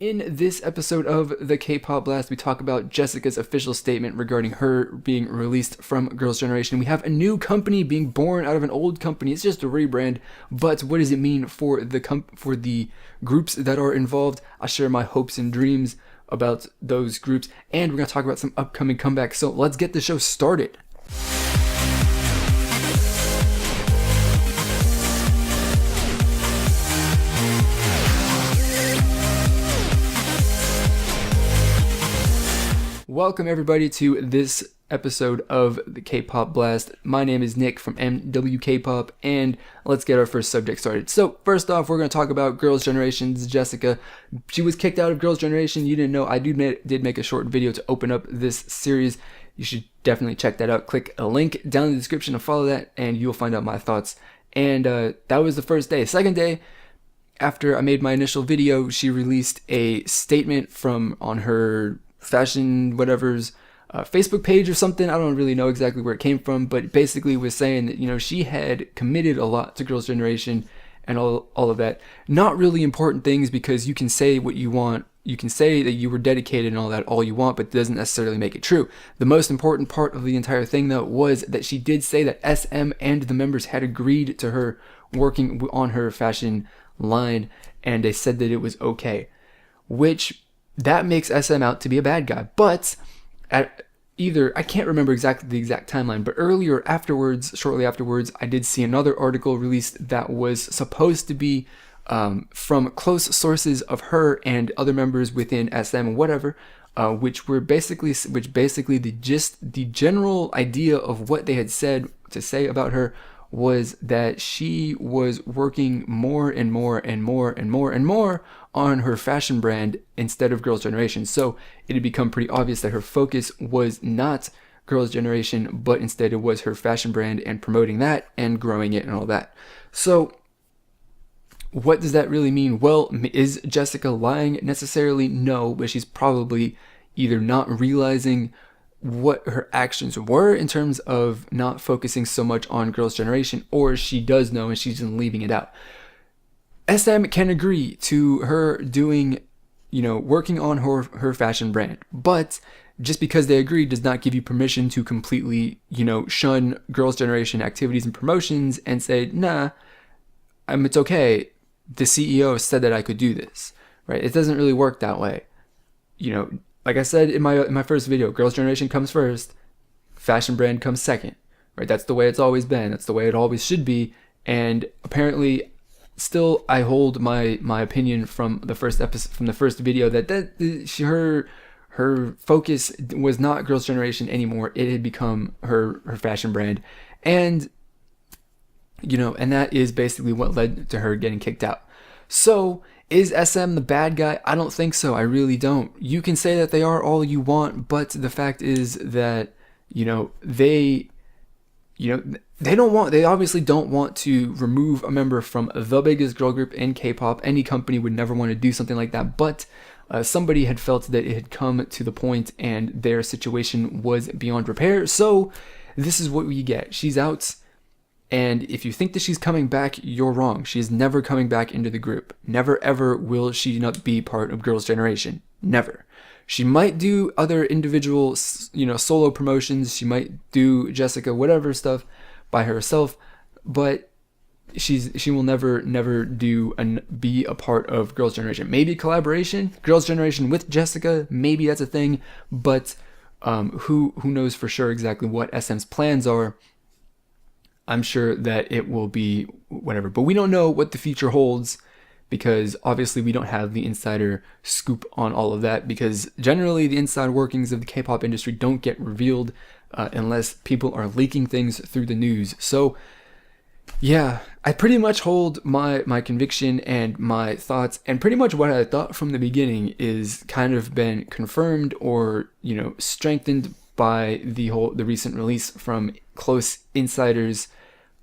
In this episode of the K-Pop Blast, we talk about Jessica's official statement regarding her being released from Girls' Generation. We have a new company being born out of an old company. It's just a rebrand, but what does it mean for the groups that are involved? I'll share my hopes and dreams about those groups, and we're going to talk about some upcoming comebacks. So let's get the show started. Welcome everybody to this episode of the K-Pop Blast. My name is Nick from MWK-Pop, and let's get our first subject started. So first off, we're going to talk about Girls' Generation's Jessica. She was kicked out of Girls' Generation. You didn't know, I did make a short video to open up this series. You should definitely check that out. Click a link down in the description to follow that, and you'll find out my thoughts. And that was the first day. Second day, after I made my initial video, she released a statement on her fashion whatever's Facebook page or something. I don't really know exactly where it came from, but basically was saying that, you know, she had committed a lot to Girls' Generation and all of that. Not really important things, because you can say what you want. You can say that you were dedicated and all that all you want, but it doesn't necessarily make it true. The most important part of the entire thing, though, was that she did say that SM and the members had agreed to her working on her fashion line, and they said that it was okay, which that makes SM out to be a bad guy. But at either, I can't remember exactly the exact timeline, but shortly afterwards, I did see another article released that was supposed to be from close sources of her and other members within SM, whatever, which basically the general idea of what they had said to say about her was that she was working more and more and more and more and more on her fashion brand instead of Girls' Generation. So it had become pretty obvious that her focus was not Girls' Generation, but instead it was her fashion brand and promoting that and growing it and all that. So what does that really mean? Well, is Jessica lying necessarily? No, but she's probably either not realizing what her actions were in terms of not focusing so much on Girls' Generation, or she does know and she's just leaving it out. SM can agree to her doing, working on her fashion brand, but just because they agree does not give you permission to completely, shun Girls' Generation activities and promotions and say, nah, it's okay. The CEO said that I could do this, right? It doesn't really work that way. Like I said in my first video, Girls' Generation comes first, fashion brand comes second, right? That's the way it's always been. That's the way it always should be. And apparently, still, I hold my opinion from the first episode, from the first video, that her focus was not Girls' Generation anymore. It had become her fashion brand, and and that is basically what led to her getting kicked out. So, is SM the bad guy? I don't think so. I really don't. You can say that they are all you want, but the fact is that, they obviously don't want to remove a member from the biggest girl group in K-pop. Any company would never want to do something like that, but somebody had felt that it had come to the point and their situation was beyond repair. So this is what we get. She's out. And if you think that she's coming back, you're wrong. She is never coming back into the group. Never ever will she not be part of Girls' Generation. Never. She might do other individual, solo promotions. She might do Jessica whatever stuff by herself, but she will never do and be a part of Girls' Generation. Maybe collaboration, Girls' Generation with Jessica. Maybe that's a thing, but who knows for sure exactly what SM's plans are. I'm sure that it will be whatever, but we don't know what the future holds, because obviously we don't have the insider scoop on all of that, because generally the inside workings of the K-pop industry don't get revealed unless people are leaking things through the news. So yeah, I pretty much hold my conviction and my thoughts, and pretty much what I thought from the beginning is kind of been confirmed or strengthened by the recent release from close insiders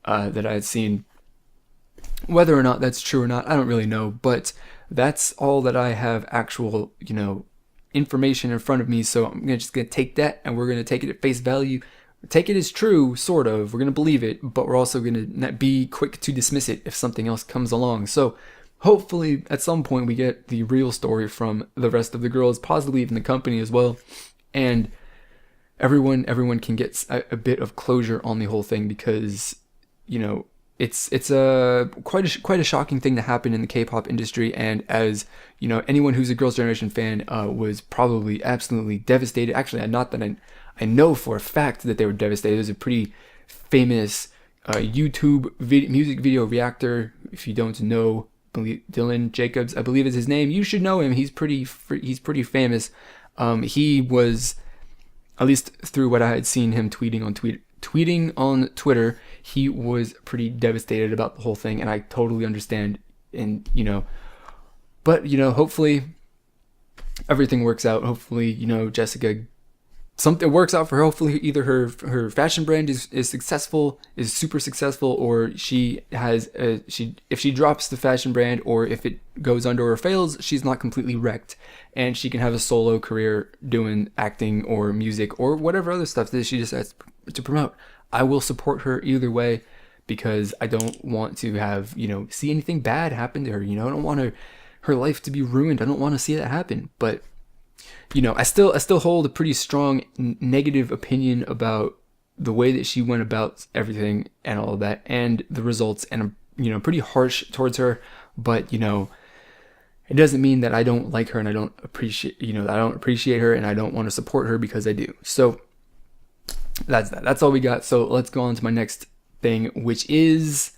that I had seen. Whether or not that's true or not, I don't really know, but that's all that I have actual, information in front of me. So I'm just gonna take that, and we're gonna take it at face value. Take it as true, sort of. We're gonna believe it, but we're also gonna be quick to dismiss it if something else comes along. So hopefully at some point we get the real story from the rest of the girls, possibly even the company as well, and everyone can get a bit of closure on the whole thing, because it's a quite a shocking thing to happen in the K-pop industry. And as anyone who's a Girls' Generation fan was probably absolutely devastated. Actually, not that I know for a fact that they were devastated. There's a pretty famous YouTube music video reactor. If you don't know, Dylan Jacobs, I believe is his name. You should know him. He's pretty famous. He was, at least through what I had seen him tweeting on Twitter, he was pretty devastated about the whole thing, and I totally understand. And but hopefully everything works out. Hopefully Jessica, something works out for her. Hopefully either her fashion brand is successful, is super successful, or she has if she drops the fashion brand, or if it goes under or fails, she's not completely wrecked, and she can have a solo career doing acting or music or whatever other stuff that she decides to promote. I will support her either way, because I don't want to have see anything bad happen to her. I don't want her life to be ruined. I don't want to see that happen. But I still hold a pretty strong negative opinion about the way that she went about everything and all of that, and the results, and I'm pretty harsh towards her. But it doesn't mean that I don't like her and I don't appreciate her and I don't want to support her, because I do. So that's all we got. So let's go on to my next thing, which is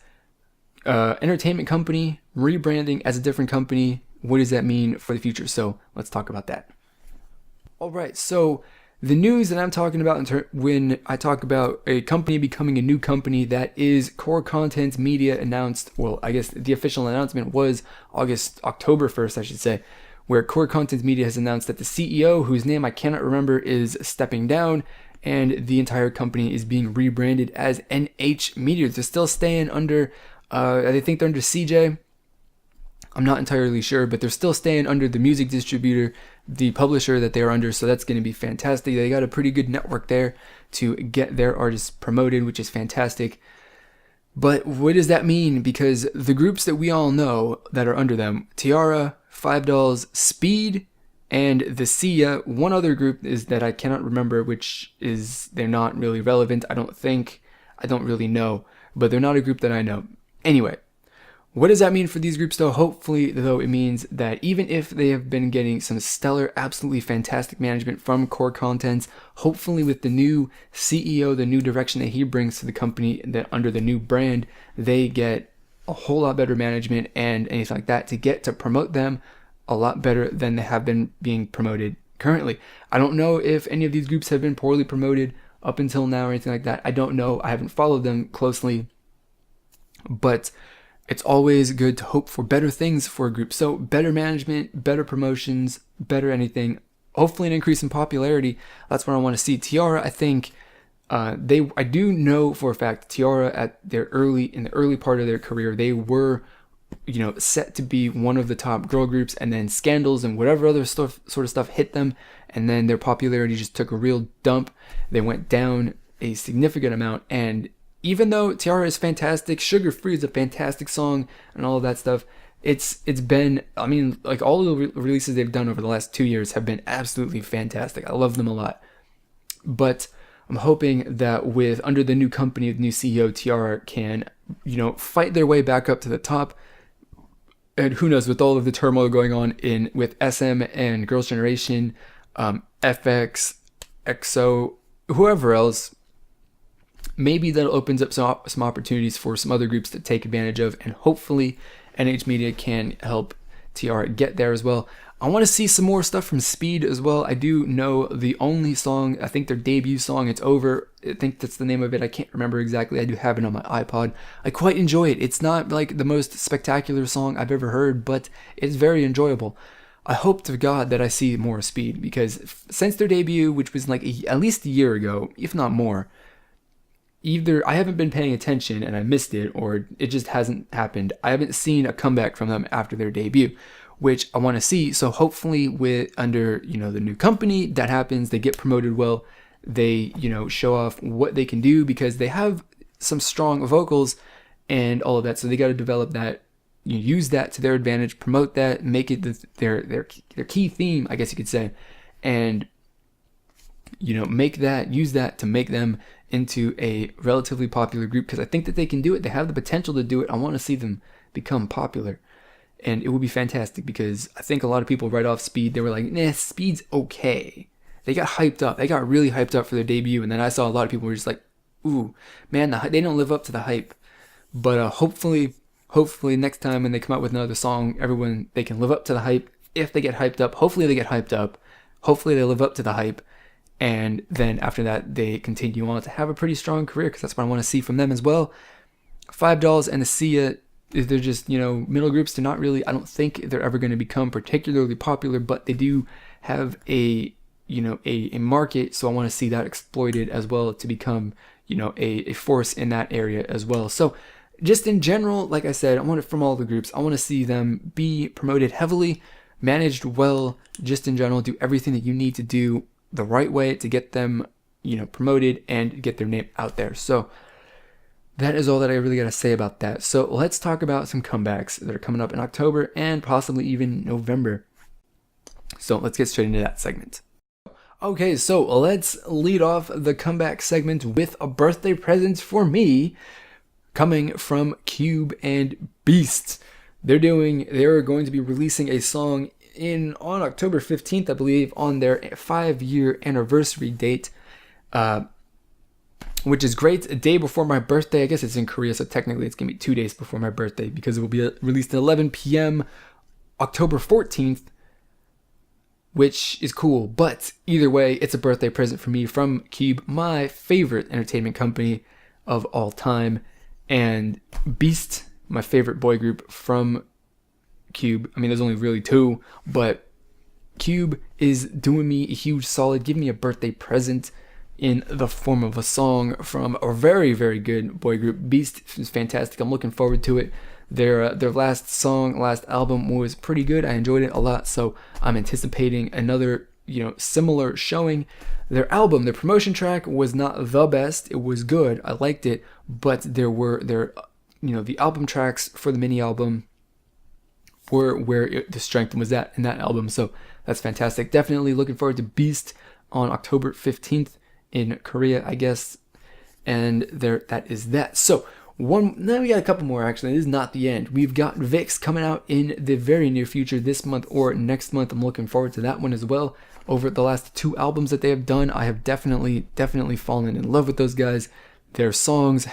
entertainment company rebranding as a different company. What does that mean for the future? So let's talk about that. All right, so the news that I'm talking about when I talk about a company becoming a new company, that is Core Content Media announced. Well, I guess the official announcement was October 1st, I should say, where Core Content Media has announced that the CEO, whose name I cannot remember, is stepping down, and the entire company is being rebranded as NH Media. They're still staying under, I think they're under CJ. I'm not entirely sure, but they're still staying under the music distributor, the publisher that they're under. So that's going to be fantastic. They got a pretty good network there to get their artists promoted, which is fantastic. But what does that mean? Because the groups that we all know that are under them, T-ARA, 5dolls, SPEED, and the Sia, one other group is that I cannot remember, which is, they're not really relevant. I don't really know, but they're not a group that I know. Anyway, what does that mean for these groups though? Hopefully though, it means that even if they have been getting some stellar, absolutely fantastic management from Core Content, hopefully with the new CEO, the new direction that he brings to the company, that under the new brand, they get a whole lot better management and anything like that to get to promote them a lot better than they have been being promoted currently. I don't know if any of these groups have been poorly promoted up until now or anything like that. I don't know. I haven't followed them closely, but it's always good to hope for better things for a group. So better management, better promotions, better anything. Hopefully an increase in popularity. That's what I want to see. T-ARA, I think I do know for a fact T-ARA in the early part of their career, they were set to be one of the top girl groups, and then scandals and whatever other sort of stuff hit them, and then their popularity just took a real dump. They went down a significant amount, and even though T-ARA is fantastic, Sugar Free is a fantastic song and all of that stuff, it's been, like all of the releases they've done over the last 2 years have been absolutely fantastic. I love them a lot. But I'm hoping that with under the new company, the new CEO, T-ARA can, fight their way back up to the top. And who knows, with all of the turmoil going on with SM and Girls' Generation, FX, EXO, whoever else, maybe that opens up some opportunities for some other groups to take advantage of, and hopefully NH Media can help T-ARA get there as well. I want to see some more stuff from SPEED as well. I do know the only song, I think their debut song, It's Over. I think that's the name of it. I can't remember exactly. I do have it on my iPod. I quite enjoy it. It's not like the most spectacular song I've ever heard, but it's very enjoyable. I hope to God that I see more SPEED, because since their debut, which was like at least a year ago, if not more, either I haven't been paying attention and I missed it, or it just hasn't happened. I haven't seen a comeback from them after their debut, which I want to see. So hopefully under the new company, that happens. They get promoted well. They show off what they can do, because they have some strong vocals and all of that. So they got to develop that you use that to their advantage, promote that, make it their key theme, I guess you could say, and use that to make them into a relatively popular group, because I think that they can do it. They have the potential to do it. I want to see them become popular, and it would be fantastic, because I think a lot of people right off Speed, they were like, nah, Speed's okay. They got hyped up. They got really hyped up for their debut, and then I saw a lot of people were just like, ooh, man, they don't live up to the hype. But hopefully next time when they come out with another song, they can live up to the hype. If they get hyped up, hopefully they get hyped up. Hopefully they live up to the hype. And then after that, they continue on to have a pretty strong career, because that's what I want to see from them as well. $5 and NFC, they're just, middle groups. They're not really, I don't think they're ever going to become particularly popular, but they do have a market. So I want to see that exploited as well to become, a force in that area as well. So just in general, like I said, I want it from all the groups. I want to see them be promoted heavily, managed well, just in general, do everything that you need to do the right way to get them, promoted and get their name out there. So that is all that I really got to say about that. So let's talk about some comebacks that are coming up in October and possibly even November. So let's get straight into that segment. Okay, so let's lead off the comeback segment with a birthday present for me coming from Cube and Beast. They're going to be releasing a song on October 15th, I believe, on their 5-year anniversary date, which is great. A day before my birthday. I guess it's in Korea, so technically it's going to be 2 days before my birthday, because it will be released at 11 p.m. October 14th, which is cool. But either way, it's a birthday present for me from Cube, my favorite entertainment company of all time, and Beast, my favorite boy group from Cube. I mean, there's only really two, but Cube is doing me a huge solid, giving me a birthday present in the form of a song from a very, very good boy group. Beast is fantastic. I'm looking forward to it. Their last album was pretty good. I enjoyed it a lot, so I'm anticipating another, similar showing. Their promotion track was not the best. It was good. I liked it, but the album tracks for the mini album were where the strength was at in that album. So that's fantastic. Definitely looking forward to Beast on October 15th in Korea, I guess. And that is that. So now we got a couple more, actually. This is not the end. We've got VIXX coming out in the very near future, this month or next month. I'm looking forward to that one as well. Over the last 2 albums that they have done, I have definitely fallen in love with those guys. Their songs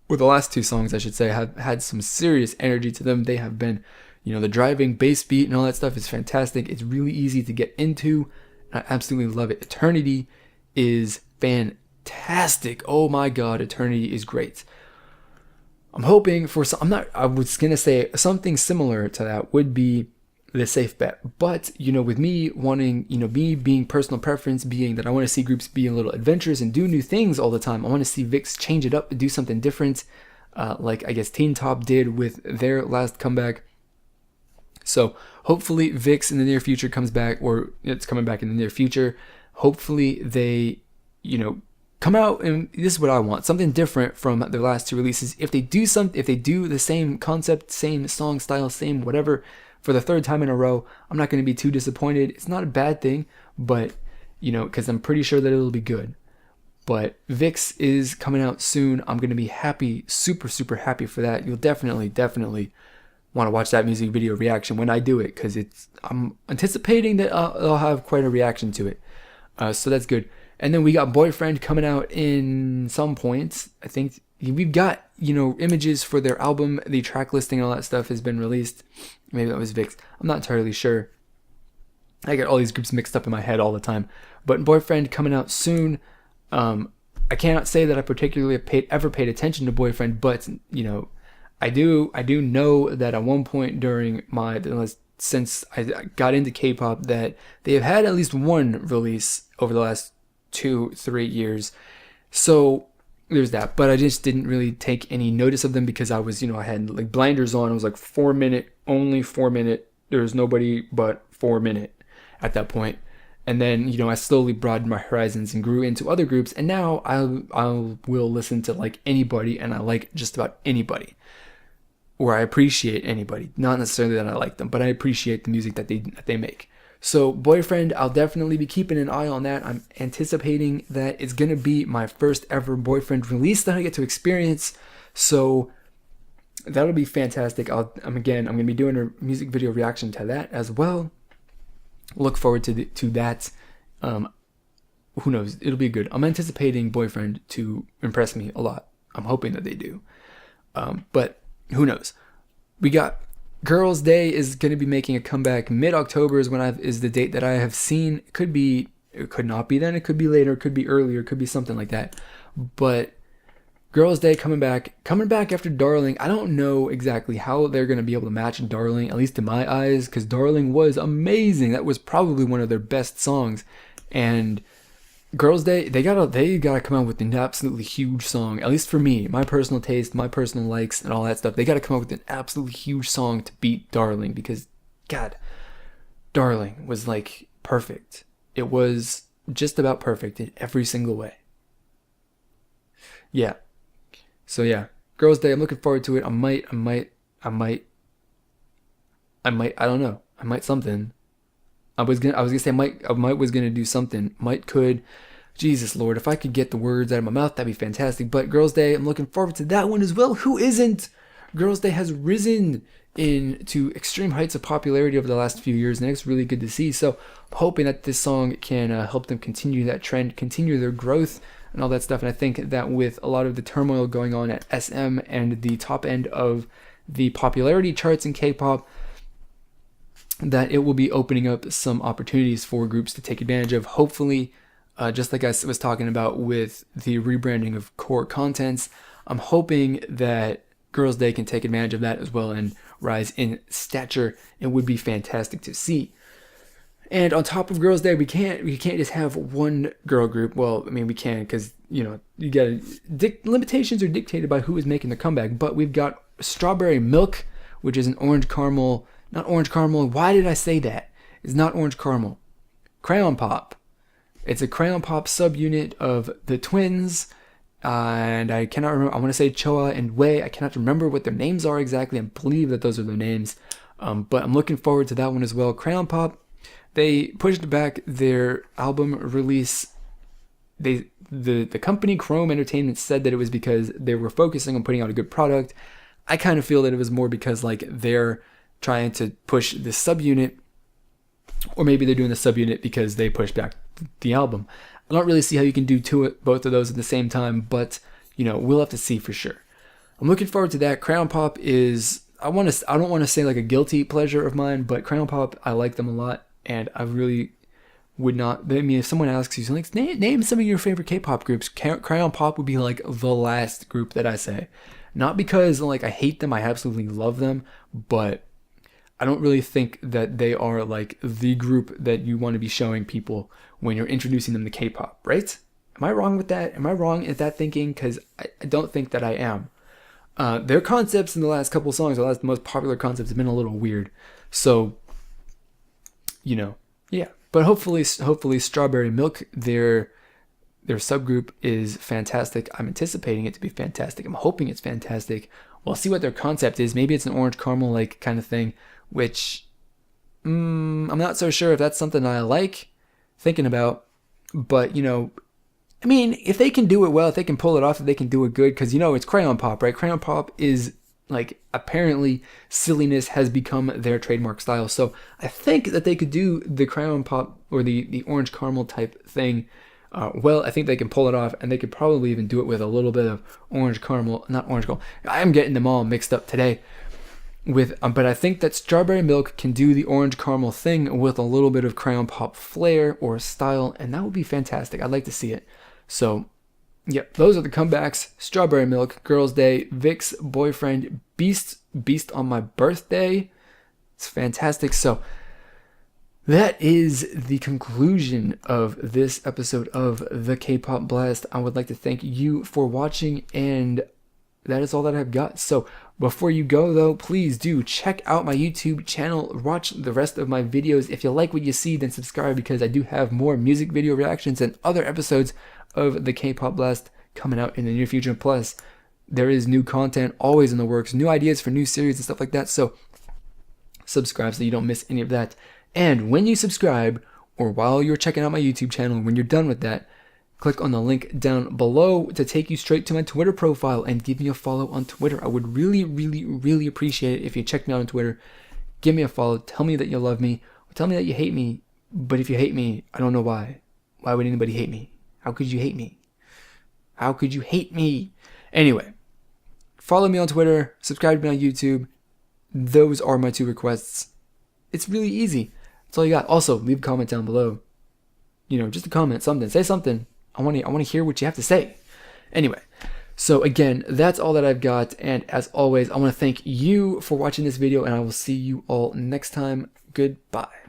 the last 2 songs, I should say, have had some serious energy to them. They have been, the driving bass beat and all that stuff is fantastic. It's really easy to get into. I absolutely love it. Eternity is fantastic. Oh my God, Eternity is great. I'm hoping for I was going to say something similar to that would be the safe bet. But, with me wanting, me being personal preference being that I want to see groups be a little adventurous and do new things all the time. I want to see VIXX change it up and do something different, like I guess Teen Top did with their last comeback. So hopefully VIXX in the near future comes back, or it's coming back in the near future. Hopefully they, come out, and this is what I want, something different from their last 2 releases. If they do the same concept, same song style, same whatever, for the 3rd time in a row, I'm not going to be too disappointed. It's not a bad thing, but, because I'm pretty sure that it'll be good. But VIXX is coming out soon. I'm going to be happy, super, super happy for that. You'll definitely want to watch that music video reaction when I do it, because I'm anticipating that I'll have quite a reaction to it. So that's good. And then we got Boyfriend coming out in some points. I think we've got, images for their album. The track listing and all that stuff has been released. Maybe that was VIXX. I'm not entirely sure. I get all these groups mixed up in my head all the time. But Boyfriend coming out soon. I cannot say that I particularly ever paid attention to Boyfriend, but, I do know that at one point during since I got into K-pop, that they have had at least one release over the last 2-3 years. So there's that, but I just didn't really take any notice of them because I was, I had like blinders on. It was like 4 minute, only 4 minute. There's nobody but 4 minute at that point. And then, I slowly broadened my horizons and grew into other groups. And now I will listen to like anybody, and I like just about anybody. or I appreciate anybody. Not necessarily that I like them, but I appreciate the music that they make. So Boyfriend, I'll definitely be keeping an eye on that. I'm anticipating that it's gonna be my first ever Boyfriend release that I get to experience. So that'll be fantastic. I'm gonna be doing a music video reaction to that as well. Look forward to that. Who knows? It'll be good. I'm anticipating Boyfriend to impress me a lot. I'm hoping that they do. But who knows? We got Girls' Day is going to be making a comeback. Mid-October is the date that I have seen. It could not be then. It could be later. It could be earlier. It could be something like that. But Girls' Day coming back after Darling. I don't know exactly how they're going to be able to match Darling, at least in my eyes, because Darling was amazing. That was probably one of their best songs. And Girls' Day, they gotta come out with an absolutely huge song. At least for me, my personal taste, my personal likes, and all that stuff. They gotta come up with an absolutely huge song to beat Darling, because God, Darling was like perfect. It was just about perfect in every single way. Yeah. So yeah, Girls' Day. I'm looking forward to it. I don't know. I might something. I was gonna say might was gonna do something. Might could. Jesus Lord, if I could get the words out of my mouth, that'd be fantastic. But Girls' Day, I'm looking forward to that one as well. Who isn't? Girls' Day has risen into extreme heights of popularity over the last few years, and it's really good to see. So I'm hoping that this song can help them continue that trend, continue their growth, and all that stuff. And I think that with a lot of the turmoil going on at SM and the top end of the popularity charts in K-pop, that it will be opening up some opportunities for groups to take advantage of. Hopefully, just like I was talking about with the rebranding of core contents, I'm hoping that Girls' Day can take advantage of that as well and rise in stature. It would be fantastic to see. And on top of Girls' Day, we can't just have one girl group. Well, I mean, we can, because you got limitations are dictated by who is making the comeback. But we've got Strawberry Milk, which is an orange caramel. Not orange caramel. Why did I say that? It's not orange caramel. Crayon Pop. It's a Crayon Pop subunit of the twins. And I cannot remember. I want to say Choa and Wei. I cannot remember what their names are exactly. I believe that those are their names. But I'm looking forward to that one as well. Crayon Pop, they pushed back their album release. The company Chrome Entertainment said that it was because they were focusing on putting out a good product. I kind of feel that it was more because like they're trying to push the subunit, or maybe they're doing the subunit because they pushed back the album. I don't really see how you can do both of those at the same time, but we'll have to see for sure. I'm looking forward to that. Crayon Pop is I don't want to say like a guilty pleasure of mine, but Crayon Pop, I like them a lot, and I really would not. I mean, if someone asks you, like, name some of your favorite K-pop groups, Crayon Pop would be like the last group that I say. Not because like I hate them, I absolutely love them, but I don't really think that they are like the group that you want to be showing people when you're introducing them to K-pop, right? Am I wrong with that? Am I wrong at that thinking? Because I don't think that I am. Their concepts in the last couple songs, the most popular concepts, have been a little weird. So, yeah. But hopefully Strawberry Milk, their subgroup is fantastic. I'm anticipating it to be fantastic. I'm hoping it's fantastic. We'll see what their concept is. Maybe it's an orange caramel like kind of thing, which I'm not so sure if that's something I like thinking about. But I mean, if they can do it well, if they can pull it off, if they can do it good, because it's Crayon Pop, right? Crayon Pop is like, apparently silliness has become their trademark style. So I think that they could do the Crayon Pop or the orange caramel type thing well. I think they can pull it off, and they could probably even do it with a little bit of orange caramel, not orange caramel. I'm getting them all mixed up today. But I think that Strawberry Milk can do the orange caramel thing with a little bit of Crayon Pop flair or style, and that would be fantastic. I'd like to see it. So, yeah, those are the comebacks. Strawberry Milk, Girls' Day, VIXX, Boyfriend, Beast on my birthday. It's fantastic. So, that is the conclusion of this episode of the K-Pop Blast. I would like to thank you for watching, and that is all that I've got. So before you go though, please do check out my YouTube channel, watch the rest of my videos. If you like what you see, then subscribe, because I do have more music video reactions and other episodes of the K-Pop Blast coming out in the near future. Plus, there is new content always in the works, new ideas for new series and stuff like that. So subscribe so you don't miss any of that. And when you subscribe, or while you're checking out my YouTube channel, when you're done with that, click on the link down below to take you straight to my Twitter profile and give me a follow on Twitter. I would really, really, really appreciate it if you check me out on Twitter. Give me a follow. Tell me that you love me. Or tell me that you hate me. But if you hate me, I don't know why. Why would anybody hate me? How could you hate me? How could you hate me? Anyway, follow me on Twitter. Subscribe to me on YouTube. Those are my 2 requests. It's really easy. That's all you got. Also, leave a comment down below. You know, just a comment, something. Say something. I want to hear what you have to say. Anyway, so again, that's all that I've got. And as always, I want to thank you for watching this video, and I will see you all next time. Goodbye.